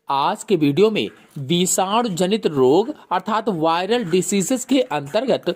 आज के वीडियो में विषाणु जनित रोग अर्थात वायरल डिसीजेस के अंतर्गत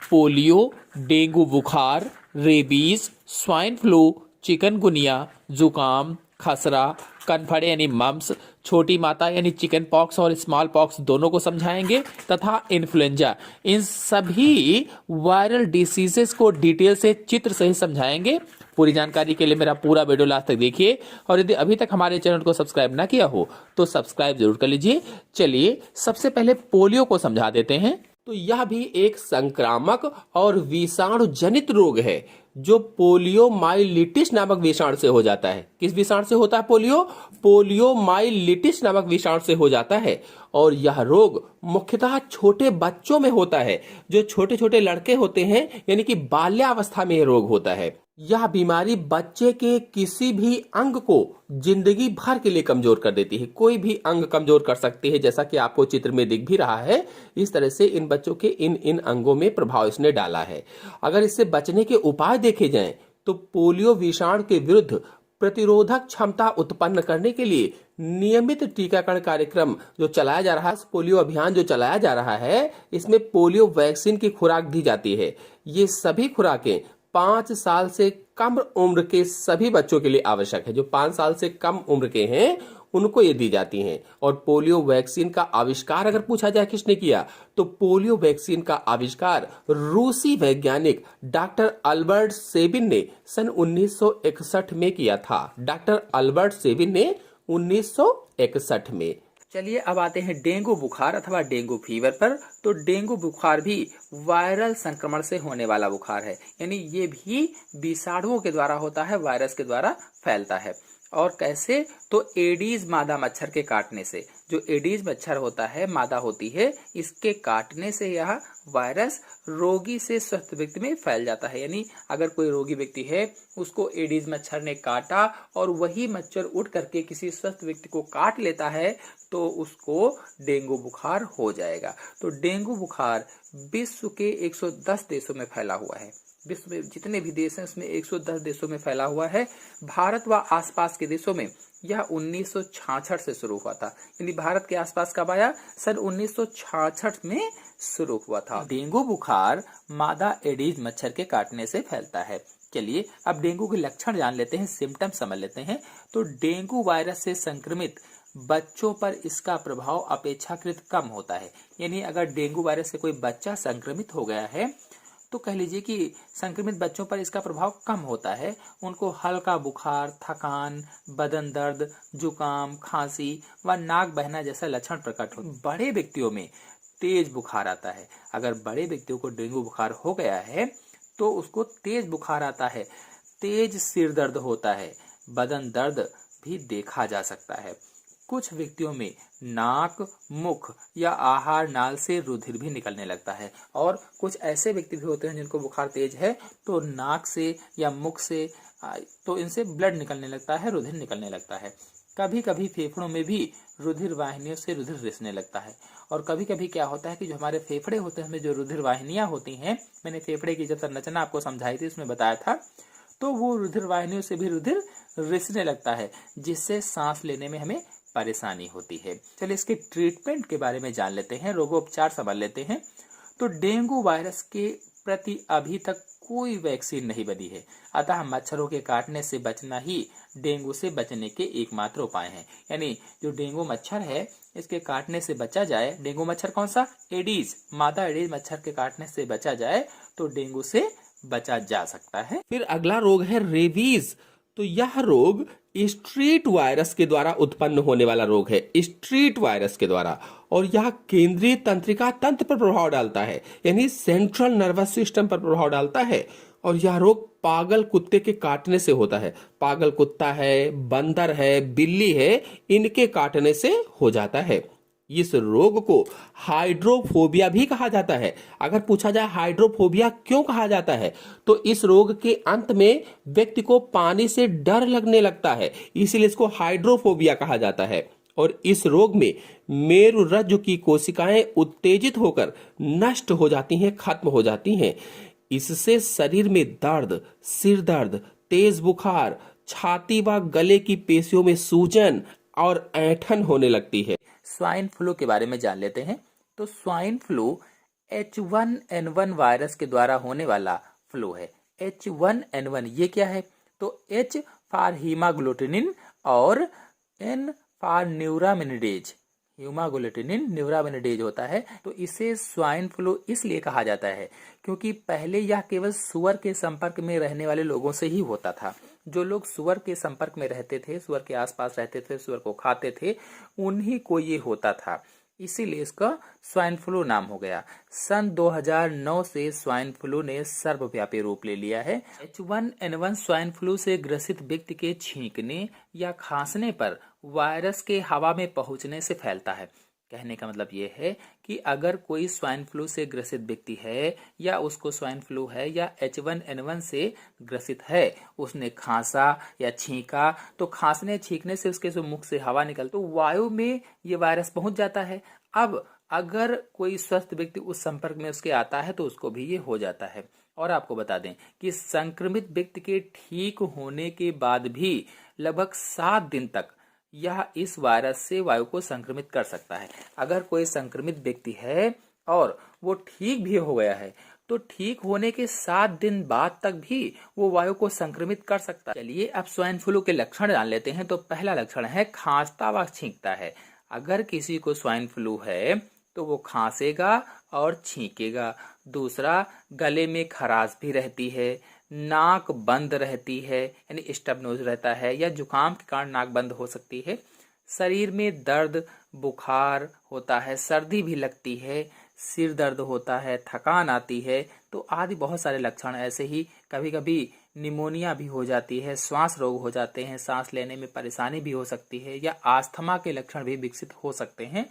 पोलियो, डेंगू बुखार, रेबीज, स्वाइन फ्लू, चिकनगुनिया, जुकाम, खसरा, कनफड़े यानी मम्स, छोटी माता यानी चिकन पॉक्स और स्मॉल पॉक्स दोनों को समझाएंगे तथा इन्फ्लुएंजा, इन सभी वायरल डिसीजेस को डिटेल से चित्र सहित समझाएंगे। पूरी जानकारी के लिए मेरा पूरा वीडियो लास्ट तक देखिए और यदि अभी तक हमारे चैनल को सब्सक्राइब ना किया हो तो सब्सक्राइब जरूर कर लीजिए। चलिए सबसे पहले पोलियो को समझा देते हैं। तो यह भी एक संक्रामक और विषाणु जनित रोग है जो पोलियोमाइलिटिस नामक विषाणु से हो जाता है। किस विषाणु से होता है पोलियो? पोलियोमाइलिटिस नामक विषाणु से हो जाता है और यह रोग मुख्यतः छोटे बच्चों में होता है। जो छोटे छोटे लड़के होते हैं यानी कि बाल्यावस्था में यह रोग होता है। यह बीमारी बच्चे के किसी भी अंग को जिंदगी भर के लिए कमजोर कर देती है। कोई भी अंग कमजोर कर सकती है, जैसा कि आपको चित्र में दिख भी रहा है। इस तरह से इन बच्चों के इन अंगों में प्रभाव इसने डाला है। अगर इससे बचने के उपाय देखे जाएं तो पोलियो विषाणु के विरुद्ध प्रतिरोधक क्षमता उत्पन्न करने के लिए नियमित टीकाकरण कार्यक्रम जो चलाया जा रहा है, पोलियो अभियान जो चलाया जा रहा है, इसमें पोलियो वैक्सीन की खुराक दी जाती है। ये सभी खुराकें 5 साल से कम उम्र के सभी बच्चों के लिए आवश्यक है। जो 5 साल से कम उम्र के हैं उनको ये दी जाती हैं। और पोलियो वैक्सीन का आविष्कार अगर पूछा जाए किसने किया, तो पोलियो वैक्सीन का आविष्कार रूसी वैज्ञानिक डॉक्टर अल्बर्ट सेबिन ने सन 1961 में किया था। डॉक्टर अल्बर्ट सेबिन ने 1961 में। चलिए अब आते हैं डेंगू बुखार अथवा डेंगू फीवर पर। तो डेंगू बुखार भी वायरल संक्रमण से होने वाला बुखार है, यानी ये भी विषाणुओं के द्वारा होता है, वायरस के द्वारा फैलता है। और कैसे? तो एडीज मादा मच्छर के काटने से। जो एडीज मच्छर होता है, मादा होती है, इसके काटने से यह वायरस रोगी से स्वस्थ व्यक्ति में फैल जाता है। यानी अगर कोई रोगी व्यक्ति है, उसको एडीज मच्छर ने काटा और वही मच्छर उठ करके किसी स्वस्थ व्यक्ति को काट लेता है तो उसको डेंगू बुखार हो जाएगा। तो डेंगू बुखार विश्व के 110 देशों में फैला हुआ है। विश्व में जितने भी देश हैं उसमें 110 देशों में फैला हुआ है। भारत व आसपास के देशों में यह 1966 से शुरू हुआ था। यानी भारत के आसपास कब आया? सन 1966 में शुरू हुआ था। डेंगू बुखार मादा एडीज मच्छर के काटने से फैलता है। चलिए अब डेंगू के लक्षण जान लेते हैं, सिम्टम समझ लेते हैं। तो डेंगू वायरस से संक्रमित बच्चों पर इसका प्रभाव अपेक्षाकृत कम होता है। यानी अगर डेंगू वायरस से कोई बच्चा संक्रमित हो गया है तो कह लीजिए कि संक्रमित बच्चों पर इसका प्रभाव कम होता है। उनको हल्का बुखार, थकान, बदन दर्द, जुकाम, खांसी व नाक बहना जैसा लक्षण प्रकट हो। बड़े व्यक्तियों में तेज बुखार आता है। अगर बड़े व्यक्तियों को डेंगू बुखार हो गया है तो उसको तेज बुखार आता है, तेज सिर दर्द होता है, बदन दर्द भी देखा जा सकता है। कुछ व्यक्तियों में नाक, मुख या आहार नाल से रुधिर भी निकलने लगता है। और कुछ ऐसे व्यक्ति भी होते हैं जिनको बुखार तेज है तो नाक से या मुख से तो इनसे ब्लड निकलने लगता है, रुधिर निकलने लगता है। कभी कभी फेफड़ों में भी रुधिर वाहिनियों से रुधिर रिसने लगता है। और कभी कभी क्या होता है कि जो हमारे फेफड़े होते हैं, हमें जो रुधिर वाहिनियां होती हैं, मैंने फेफड़े की जब संरचना आपको समझाई थी उसमें बताया था, तो वो रुधिर वाहिनियों से भी रुधिर रिसने लगता है, जिससे सांस लेने में हमें परेशानी होती है। चलिए इसके ट्रीटमेंट के बारे में जान लेते हैं, रोगोपचार समझ लेते हैं। तो डेंगू वायरस के प्रति अभी तक कोई वैक्सीन नहीं बनी है, अतः मच्छरों के काटने से बचना ही डेंगू से बचने के एकमात्र उपाय हैं। यानी जो डेंगू मच्छर है इसके काटने से बचा जाए, डेंगू मच्छर कौन सा? एडीज, मादा एडीज मच्छर के काटने से बचा जाए तो डेंगू से बचा जा सकता है। फिर अगला रोग है रेबीज। तो यह रोग स्ट्रीट वायरस के द्वारा उत्पन्न होने वाला रोग है, स्ट्रीट वायरस के द्वारा। और यह केंद्रीय तंत्रिका तंत्र पर प्रभाव डालता है, यानी सेंट्रल नर्वस सिस्टम पर प्रभाव डालता है। और यह रोग पागल कुत्ते के काटने से होता है। पागल कुत्ता है, बंदर है, बिल्ली है, इनके काटने से हो जाता है। इस रोग को हाइड्रोफोबिया भी कहा जाता है। अगर पूछा जाए हाइड्रोफोबिया क्यों कहा जाता है, तो इस रोग के अंत में व्यक्ति को पानी से डर लगने लगता है, इसीलिए इसको हाइड्रोफोबिया कहा जाता है। और इस रोग में मेरुरज्जु की कोशिकाएं उत्तेजित होकर नष्ट हो जाती हैं, खत्म हो जाती हैं। इससे शरीर में दर्द, सिर दर्द, तेज बुखार, छाती व गले की पेशियों में सूजन, और ऐंठन होने लगती है। स्वाइन फ्लू के बारे में जान लेते हैं। तो स्वाइन फ्लू H1N1 वायरस के द्वारा होने वाला फ्लू है। H1N1 ये क्या है? तो H फॉर हीमाग्लूटिनिन और N फॉर न्यूरामिनिडेज। ह्यूमाग्लूटिनिन न्यूरामिनिडेज होता है। तो इसे स्वाइन फ्लू इसलिए कहा जाता है क्योंकि पहले यह केवल सुअर के संपर्क में रहने वाले लोगों से ही होता था। जो लोग सुअर के संपर्क में रहते थे, सुअर के आसपास रहते थे, सुअर को खाते थे, उन्हीं को ये होता था। इसीलिए इसका स्वाइन फ्लू नाम हो गया। सन 2009 से स्वाइन फ्लू ने सर्वव्यापी रूप ले लिया है। H1N1 स्वाइन फ्लू से ग्रसित व्यक्ति के छींकने या खांसने पर वायरस के हवा में पहुंचने से फैलता है। कहने का मतलब ये है कि अगर कोई स्वाइन फ्लू से ग्रसित व्यक्ति है या उसको स्वाइन फ्लू है या H1N1 से ग्रसित है, उसने खांसा या छींका, तो खांसने छींकने से उसके जो मुख से हवा निकलती तो वायु में ये वायरस पहुंच जाता है। अब अगर कोई स्वस्थ व्यक्ति उस संपर्क में उसके आता है तो उसको भी ये हो जाता है। और आपको बता दें कि संक्रमित व्यक्ति के ठीक होने के बाद भी लगभग 7 दिन तक यह इस वायरस से वायु को संक्रमित कर सकता है। अगर कोई संक्रमित व्यक्ति है और वो ठीक भी हो गया है तो ठीक होने के 7 दिन बाद तक भी वो वायु को संक्रमित कर सकता है। चलिए अब स्वाइन फ्लू के लक्षण जान लेते हैं। तो पहला लक्षण है खांसता व छींकता है। अगर किसी को स्वाइन फ्लू है तो वो खांसेगा और छींकेगा। दूसरा, गले में खराश भी रहती है, नाक बंद रहती है यानी स्टब नोज रहता है या जुकाम के कारण नाक बंद हो सकती है। शरीर में दर्द, बुखार होता है, सर्दी भी लगती है, सिर दर्द होता है, थकान आती है। तो आदि बहुत सारे लक्षण। ऐसे ही कभी कभी निमोनिया भी हो जाती है, श्वास रोग हो जाते हैं, सांस लेने में परेशानी भी हो सकती है या आस्थमा के लक्षण भी विकसित हो सकते हैं।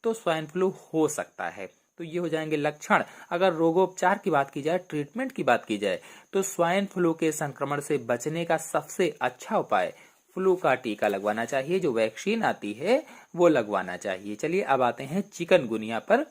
तो स्वाइन फ्लू हो सकता है। तो ये हो जाएंगे लक्षण। अगर रोगोपचार की बात की जाए, ट्रीटमेंट की बात की जाए, तो स्वाइन फ्लू के संक्रमण से बचने का सबसे अच्छा उपाय फ्लू का टीका लगवाना चाहिए। जो वैक्सीन आती है वो लगवाना चाहिए। चलिए अब आते हैं चिकनगुनिया पर।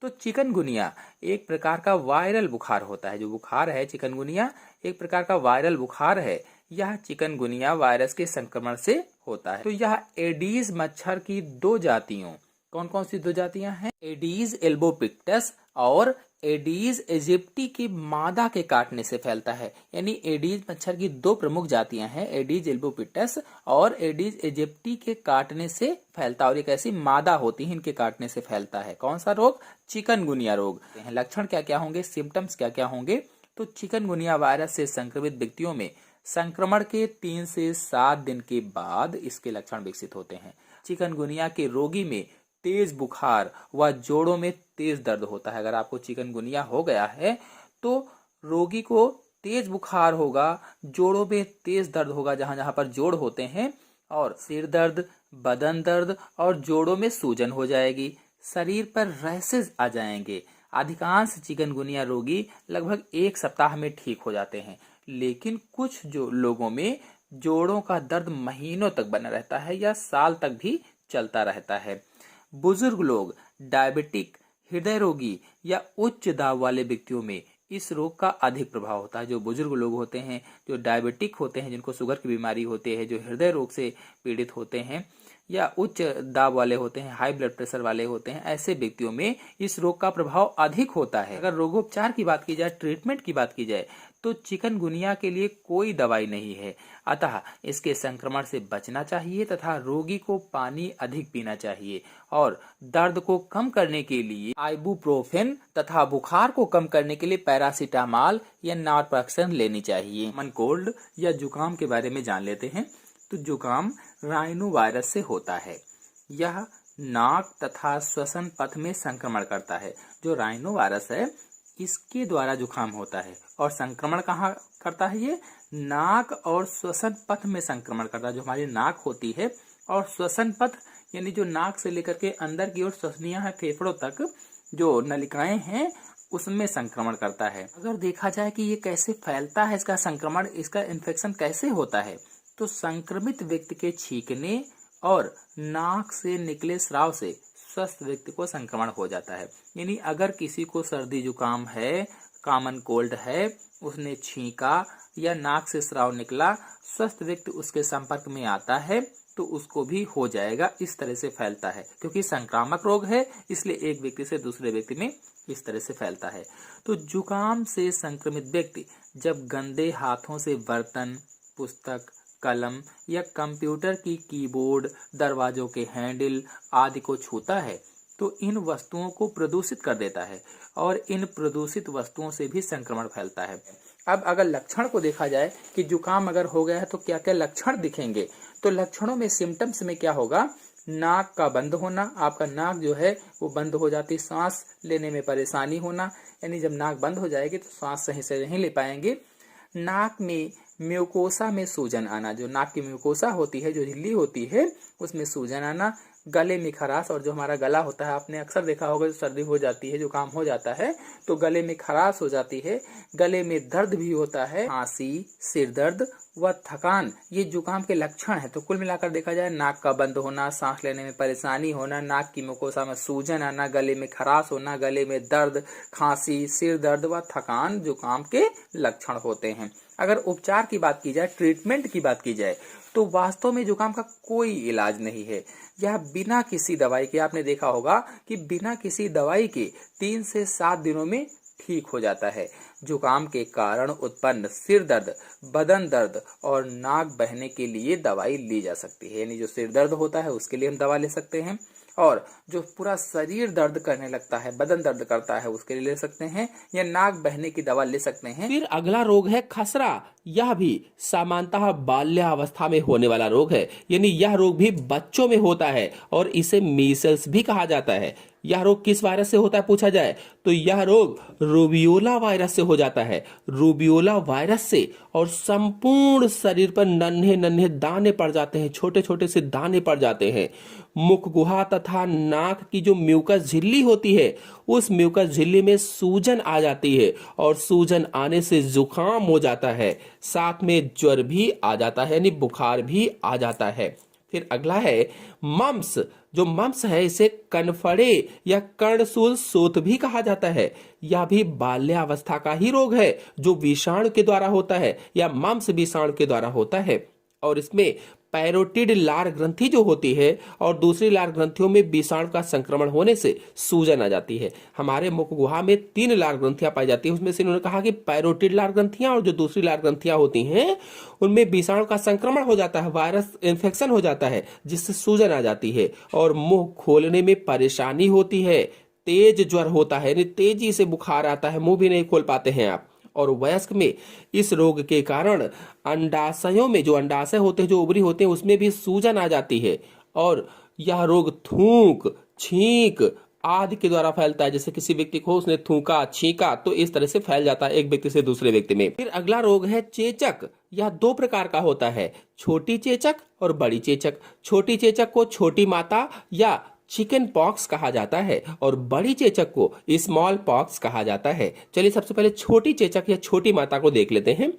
तो चिकनगुनिया एक प्रकार का वायरल बुखार होता है। जो बुखार है चिकनगुनिया एक प्रकार का वायरल बुखार है। यह चिकनगुनिया वायरस के संक्रमण से होता है। तो यह एडीज मच्छर की 2 जातियों, कौन कौन सी 2 जातियां हैं? एडीज एल्बोपिक्टस और एडीज इजिप्टी की मादा के काटने से फैलता है। यानी एडीज मच्छर की 2 प्रमुख जातियां हैं, एडीज एल्बोपिक्टस और एडीज इजिप्टी के काटने से फैलता है। और एक ऐसी मादा होती है, इनके काटने से फैलता है। कौन सा रोग? चिकनगुनिया रोग। लक्षण क्या क्या होंगे, सिम्टम्स क्या क्या होंगे? तो चिकनगुनिया वायरस से संक्रमित व्यक्तियों में संक्रमण के 3 से 7 दिन के बाद इसके लक्षण विकसित होते हैं। चिकनगुनिया के रोगी में तेज बुखार व जोड़ों में तेज दर्द होता है। अगर आपको चिकनगुनिया हो गया है तो रोगी को तेज बुखार होगा, जोड़ों में तेज दर्द होगा जहां जहां पर जोड़ होते हैं, और सिर दर्द, बदन दर्द और जोड़ों में सूजन हो जाएगी। शरीर पर रैशेज आ जाएंगे। अधिकांश चिकनगुनिया रोगी लगभग 1 सप्ताह में ठीक हो जाते हैं, लेकिन कुछ जो लोगों में जोड़ों का दर्द महीनों तक बना रहता है या साल तक भी चलता रहता है। बुजुर्ग लोग, डायबिटिक, हृदय रोगी या उच्च दाब वाले व्यक्तियों में इस रोग का अधिक प्रभाव होता है। जो बुजुर्ग लोग होते हैं, जो डायबिटिक होते हैं, जिनको शुगर की बीमारी होती है, जो हृदय रोग से पीड़ित होते हैं या उच्च दाब वाले होते हैं, हाई ब्लड प्रेशर वाले होते हैं, ऐसे व्यक्तियों में इस रोग का प्रभाव अधिक होता है। अगर रोगोपचार की बात की जाए, ट्रीटमेंट की बात की जाए, तो चिकनगुनिया के लिए कोई दवाई नहीं है। अतः इसके संक्रमण से बचना चाहिए तथा रोगी को पानी अधिक पीना चाहिए और दर्द को कम करने के लिए आइबुप्रोफेन तथा बुखार को कम करने के लिए पैरासीटामॉल या नॉरपेक्सन लेनी चाहिए। कॉमन कोल्ड या जुकाम के बारे में जान लेते हैं। तो जुकाम राइनो वायरस से होता है। यह नाक तथा श्वसन पथ में संक्रमण करता है। जो राइनो वायरस है इसके द्वारा जुकाम होता है और संक्रमण कहाँ करता है? ये नाक और श्वसन पथ में संक्रमण करता है। जो हमारी नाक होती है और श्वसन पथ यानी जो नाक से लेकर के अंदर की ओर श्वसनियां है, फेफड़ों तक जो नलिकाएं हैं, उसमें संक्रमण करता है। अगर देखा जाए कि ये कैसे फैलता है, इसका संक्रमण, इसका इन्फेक्शन कैसे होता है, तो संक्रमित व्यक्ति के छींकने और नाक से निकले स्राव से स्वस्थ व्यक्ति को संक्रमण हो जाता है। यानी अगर किसी को सर्दी जुकाम है, कॉमन कोल्ड है, उसने छींका या नाक से स्राव निकला, स्वस्थ व्यक्ति उसके संपर्क में आता है तो उसको भी हो जाएगा। इस तरह से फैलता है, क्योंकि संक्रामक रोग है इसलिए एक व्यक्ति से दूसरे व्यक्ति में इस तरह से फैलता है। तो जुकाम से संक्रमित व्यक्ति जब गंदे हाथों से बर्तन, पुस्तक, कलम या कंप्यूटर की कीबोर्ड, दरवाजों के हैंडल आदि को छूता है तो इन वस्तुओं को प्रदूषित कर देता है और इन प्रदूषित वस्तुओं से भी संक्रमण फैलता है। अब अगर लक्षण को देखा जाए कि जुकाम अगर हो गया है तो क्या क्या लक्षण दिखेंगे, तो लक्षणों में, सिम्टम्स में क्या होगा, नाक का बंद होना, आपका नाक जो है वो बंद हो जाती, सांस लेने में परेशानी होना, यानी जब नाक बंद हो जाएगी तो सांस सही से नहीं ले पाएंगे। नाक में म्यूकोसा में सूजन आना, जो नाक की म्यूकोसा होती है, जो झिल्ली होती है, उसमें सूजन आना। गले में खराश, और जो हमारा गला होता है, आपने अक्सर देखा होगा जो सर्दी हो जाती है, जुकाम हो जाता है तो गले में खराश हो जाती है। गले में दर्द भी होता है, खांसी, सिर दर्द व थकान, ये जुकाम के लक्षण है। तो कुल मिलाकर देखा जाए, नाक का बंद होना, सांस लेने में परेशानी होना, नाक की म्यूकोसा में सूजन आना, गले में खराश होना, गले में दर्द, खांसी, सिर दर्द व थकान जुकाम के लक्षण होते हैं। अगर उपचार की बात की जाए, ट्रीटमेंट की बात की जाए, तो वास्तव में जुकाम का कोई इलाज नहीं है। यह बिना किसी दवाई के, आपने देखा होगा कि बिना किसी दवाई के 3 से 7 दिनों में ठीक हो जाता है। जुकाम के कारण उत्पन्न सिर दर्द, बदन दर्द और नाक बहने के लिए दवाई ली जा सकती है। यानी जो सिर दर्द होता है उसके लिए हम दवा ले सकते हैं, और जो पूरा शरीर दर्द करने लगता है, बदन दर्द करता है, उसके लिए ले सकते हैं, या नाक बहने की दवा ले सकते हैं। फिर अगला रोग है खसरा। यह भी सामान्यतः बाल्यावस्था में होने वाला रोग है, यानी यह रोग भी बच्चों में होता है और इसे मीसल्स भी कहा जाता है। यह रोग किस वायरस से होता है पूछा जाए तो यह रोग रूबियोला वायरस से हो जाता है। रूबियोला वायरस से, और संपूर्ण शरीर पर नन्हे नन्हे दाने पड़ जाते हैं, छोटे छोटे से दाने पड़ जाते हैं। मुख गुहा तथा नाक की जो म्यूकस झिल्ली होती है, उस म्यूकस झिल्ली में सूजन आ जाती है और सूजन आने से जुकाम हो जाता है, साथ में ज्वर भी आ जाता है, यानी बुखार भी आ जाता है। फिर अगला है मम्स। जो मम्स है इसे कनफड़े या कर्णशूल सोत भी कहा जाता है। यह भी बाल्यावस्था का ही रोग है जो विषाणु के द्वारा होता है, या मम्स विषाणु के द्वारा होता है, और इसमें पैरोटिड लार ग्रंथि जो होती है और दूसरी लार ग्रंथियों में विषाणु का संक्रमण होने से सूजन आ जाती है। हमारे मुख गुहा में 3 लार ग्रंथियां पाई जाती है, उसमें से इन्होंने कहा कि पैरोटिड लार ग्रंथियां और जो दूसरी लार ग्रंथियां होती हैं उनमें विषाणु का संक्रमण हो जाता है, वायरस इन्फेक्शन हो जाता है, जिससे सूजन आ जाती है और मुंह खोलने में परेशानी होती है, तेज ज्वर होता है, यानी तेजी से बुखार आता है, मुंह भी नहीं खोल पाते हैं आप। और वयस्क में इस रोग के कारण अंडाशयों में, जो अंडाशय होते हैं, जो ओवरी होते हैं, उसमें भी सूजन आ जाती है, और यह रोग थूक, छींक आदि के द्वारा फैलता है। जैसे किसी व्यक्ति को उसने थूका, छींका, तो इस तरह से फैल जाता है एक व्यक्ति से दूसरे व्यक्ति में। फिर अगला रोग है चेचक। यह 2 प्रकार का होता है, छोटी चेचक और बड़ी चेचक। छोटी चेचक को छोटी माता या चिकन पॉक्स कहा जाता है और बड़ी चेचक को स्मॉल पॉक्स कहा जाता है। चलिए सबसे पहले छोटी चेचक या छोटी माता को देख लेते हैं।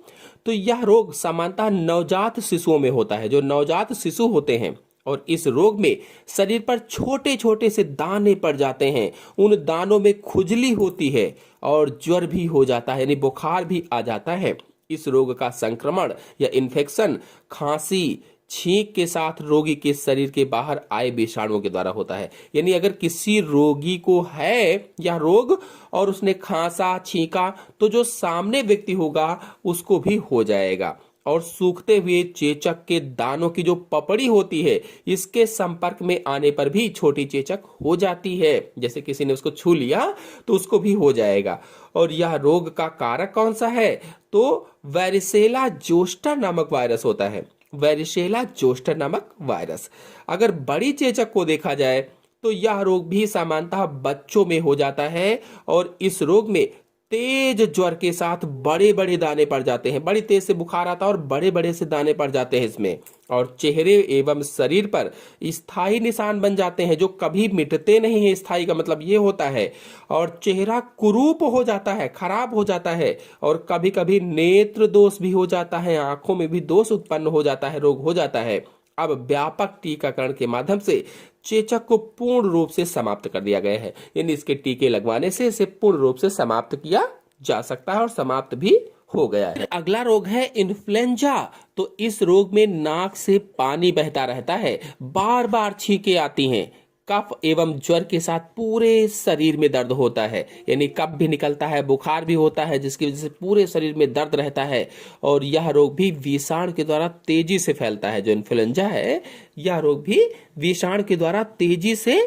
तो यह रोग सामान्यतः नवजात शिशुओं में होता है, जो नवजात शिशु होते हैं, और इस रोग में शरीर पर छोटे छोटे से दाने पड़ जाते हैं, उन दानों में खुजली होती है और ज्वर भी हो जाता है, यानी बुखार भी आ जाता है। इस रोग का संक्रमण या इन्फेक्शन खांसी, छींक के साथ रोगी के शरीर के बाहर आए विषाणुओं के द्वारा होता है। यानी अगर किसी रोगी को है यह रोग और उसने खांसा, छींका, तो जो सामने व्यक्ति होगा उसको भी हो जाएगा। और सूखते हुए चेचक के दानों की जो पपड़ी होती है, इसके संपर्क में आने पर भी छोटी चेचक हो जाती है। जैसे किसी ने उसको छू लिया तो उसको भी हो जाएगा। और यह रोग का कारक कौन सा है, तो वैरिसेला जोस्टर नामक वायरस होता है। वैरिसेला जोस्टर नामक वायरस। अगर बड़ी चेचक को देखा जाए तो यह रोग भी सामान्यतः बच्चों में हो जाता है, और इस रोग में तेज ज्वर के साथ बड़े बड़े दाने पड़ जाते हैं, बड़ी तेज से बुखार आता है और बड़े बड़े से दाने पड़ जाते हैं इसमें, और चेहरे एवं शरीर पर स्थायी निशान बन जाते हैं जो कभी मिटते नहीं है। स्थायी का मतलब ये होता है, और चेहरा कुरूप हो जाता है, खराब हो जाता है, और कभी कभी नेत्र दोष भी हो जाता है, आंखों में भी दोष उत्पन्न हो जाता है, रोग हो जाता है। अब व्यापक टीकाकरण के माध्यम से चेचक को पूर्ण रूप से समाप्त कर दिया गया है, यानी इसके टीके लगवाने से इसे पूर्ण रूप से समाप्त किया जा सकता है और समाप्त भी हो गया है। अगला रोग है इन्फ्लुएंजा। तो इस रोग में नाक से पानी बहता रहता है, बार बार छींकें आती हैं, कफ एवं ज्वर के साथ पूरे शरीर में दर्द होता है, यानी कफ भी निकलता है, बुखार भी होता है, जिसकी वजह से पूरे शरीर में दर्द रहता है। और यह रोग भी विषाणु के द्वारा तेजी से फैलता है। जो इन्फ्लुएंजा है, यह रोग भी विषाणु के द्वारा तेजी से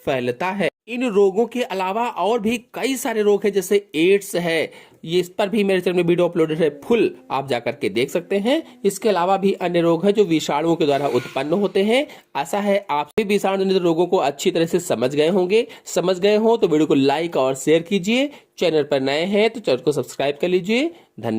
फैलता है। इन रोगों के अलावा और भी कई सारे रोग हैं, जैसे एड्स है, ये इस पर भी मेरे चैनल में वीडियो अपलोडेड है, फुल आप जाकर के देख सकते हैं। इसके अलावा भी अन्य रोग हैं जो विषाणुओं के द्वारा उत्पन्न होते हैं। आशा है आप सभी विषाणु जनित रोगों को अच्छी तरह से समझ गए होंगे। समझ गए हो तो वीडियो को लाइक और शेयर कीजिए। चैनल पर नए हैं तो चैनल को सब्सक्राइब कर लीजिए। धन्यवाद।